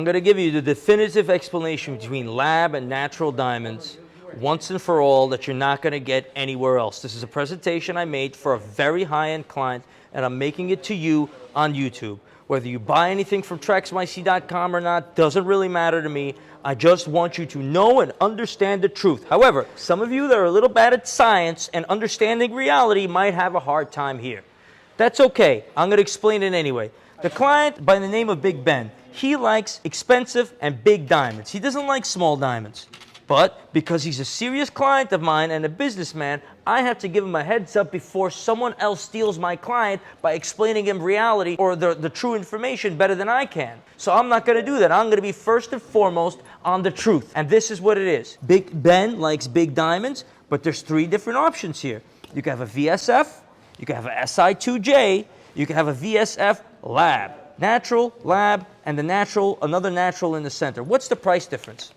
I'm going to give you the definitive explanation between lab and natural diamonds once and for all that you're not going to get anywhere else. This is a presentation I made for a very high-end client, and I'm making it to you on YouTube. Whether you buy anything from TrexMyC.com or not doesn't really matter to me. I just want you to know and understand the truth. However, some of you that are a little bad at science and understanding reality might have a hard time here. That's okay. I'm going to explain it anyway. The client by the name of Big Ben, he likes expensive and big diamonds. He doesn't like small diamonds. But because he's a serious client of mine and a businessman, I have to give him a heads up before someone else steals my client by explaining him reality or the true information better than I can. So I'm not going to do that. I'm going to be first and foremost on the truth. And this is what it is. Big Ben likes big diamonds, but there's three different options here. You can have a VSF, you can have a Si2J, you can have a VSF lab. Natural, lab, and the natural, another natural in the center. What's the price difference?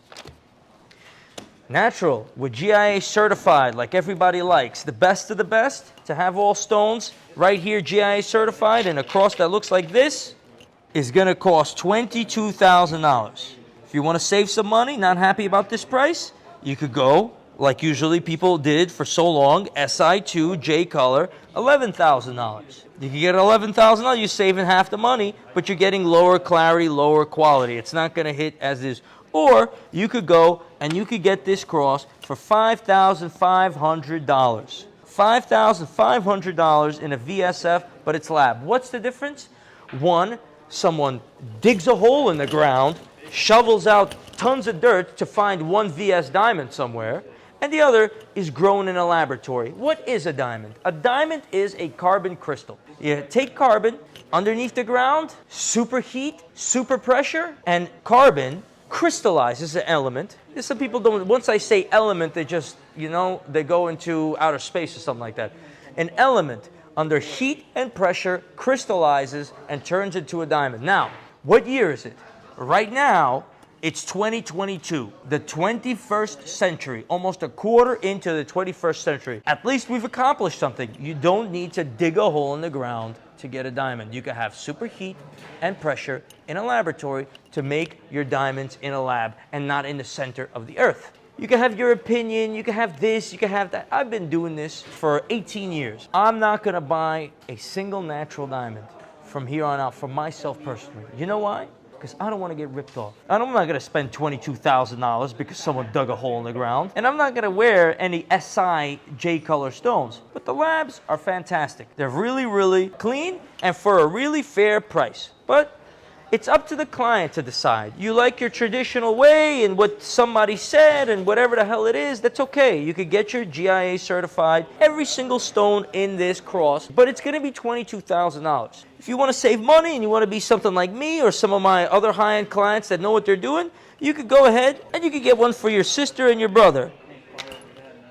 Natural, with GIA certified, like everybody likes. The best of the best, to have all stones right here GIA certified and a cross that looks like this, is going to cost $22,000. If you want to save some money, not happy about this price, you could go, like usually people did for so long, Si2 J color, $11,000. You can get $11,000, you're saving half the money, but you're getting lower clarity, lower quality. It's not going to hit as is. Or you could go and you could get this cross for $5,500. $5,500 in a VSF, but it's lab. What's the difference? One, someone digs a hole in the ground, shovels out tons of dirt to find one VS diamond somewhere, and the other is grown in a laboratory. What is a diamond? A diamond is a carbon crystal. You take carbon underneath the ground, superheat, super pressure, and carbon crystallizes an element. Some people don't, once I say element, they just, they go into outer space or something like that. An element under heat and pressure crystallizes and turns into a diamond. Now, what year is it? Right now, it's 2022, the 21st century, almost a quarter into the 21st century. At least we've accomplished something. You don't need to dig a hole in the ground to get a diamond. You can have superheat and pressure in a laboratory to make your diamonds in a lab and not in the center of the earth. You can have your opinion, you can have this, you can have that. I've been doing this for 18 years. I'm not gonna buy a single natural diamond from here on out for myself personally. You know why? Because I don't want to get ripped off. I'm not going to spend $22,000 because someone dug a hole in the ground. And I'm not going to wear any SI J color stones. But the labs are fantastic. They're really, really clean and for a really fair price. But it's up to the client to decide. You like your traditional way and what somebody said and whatever the hell it is, that's okay. You could get your GIA certified, every single stone in this cross, but it's going to be $22,000. If you want to save money and you want to be something like me or some of my other high-end clients that know what they're doing, you could go ahead and you could get one for your sister and your brother,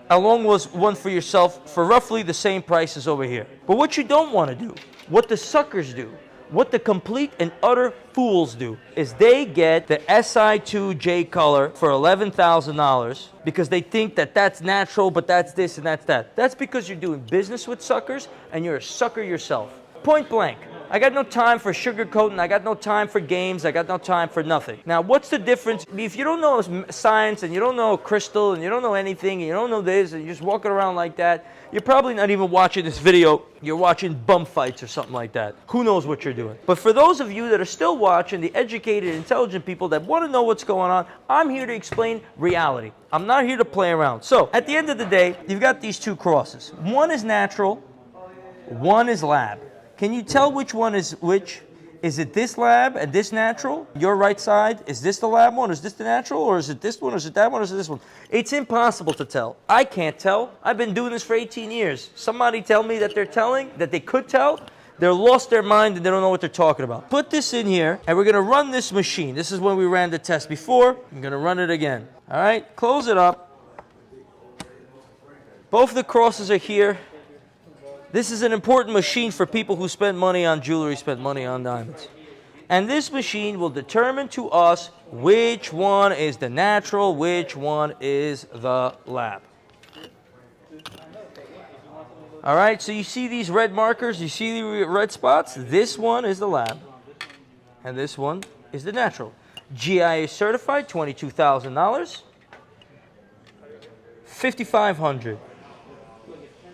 along with one for yourself for roughly the same price as over here. But what you don't want to do, what the suckers do, what the complete and utter fools do is they get the Si2J color for $11,000 because they think that that's natural, but that's this and that's that. That's because you're doing business with suckers and you're a sucker yourself. Point blank. I got no time for sugarcoating. I got no time for games. I got no time for nothing. Now, what's the difference? If you don't know science and you don't know crystal and you don't know anything and you don't know this and you're just walking around like that, you're probably not even watching this video. You're watching bum fights or something like that. Who knows what you're doing? But for those of you that are still watching, the educated, intelligent people that want to know what's going on, I'm here to explain reality. I'm not here to play around. So, at the end of the day, you've got these two crosses. One is natural, one is lab. Can you tell which one is which? Is it this lab and this natural? Your right side, is this the lab one? Is this the natural? Or is it this one? Or is it that one? Or is it this one? It's impossible to tell. I can't tell. I've been doing this for 18 years. Somebody tell me that they're telling, that they could tell. They're lost their mind and they don't know what they're talking about. Put this in here and we're going to run this machine. This is when we ran the test before. I'm going to run it again. All right, close it up. Both of the crosses are here. This is an important machine for people who spend money on jewelry, spend money on diamonds. And this machine will determine to us which one is the natural, which one is the lab. All right, so you see these red markers, you see the red spots? This one is the lab, and this one is the natural. GIA certified, $22,000. 5,500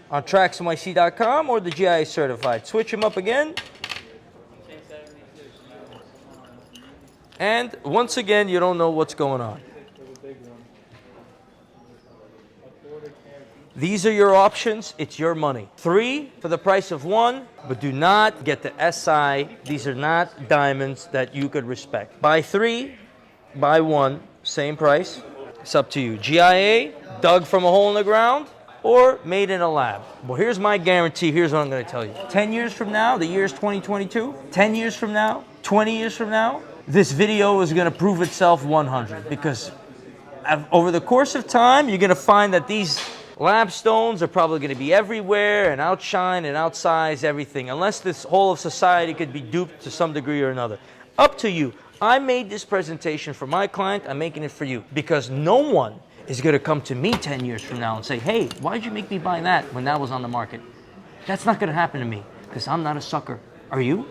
on TracksNYC.com or the GIA certified. Switch them up again. And once again, you don't know what's going on. These are your options. It's your money. 3 for the price of 1, but do not get the SI. These are not diamonds that you could respect. Buy 3, buy 1, same price. It's up to you. GIA, dug from a hole in the ground, or made in a lab. Well, here's my guarantee. Here's what I'm going to tell you. 10 years from now, the year is 2022. 10 years from now, 20 years from now, this video is going to prove itself 100, because over the course of time, you're going to find that these lab stones are probably going to be everywhere and outshine and outsize everything, unless this whole of society could be duped to some degree or another. Up to you. I made this presentation for my client. I'm making it for you, because no one is going to come to me 10 years from now and say, hey, why'd you make me buy that when that was on the market? That's not going to happen to me, because I'm not a sucker. Are you?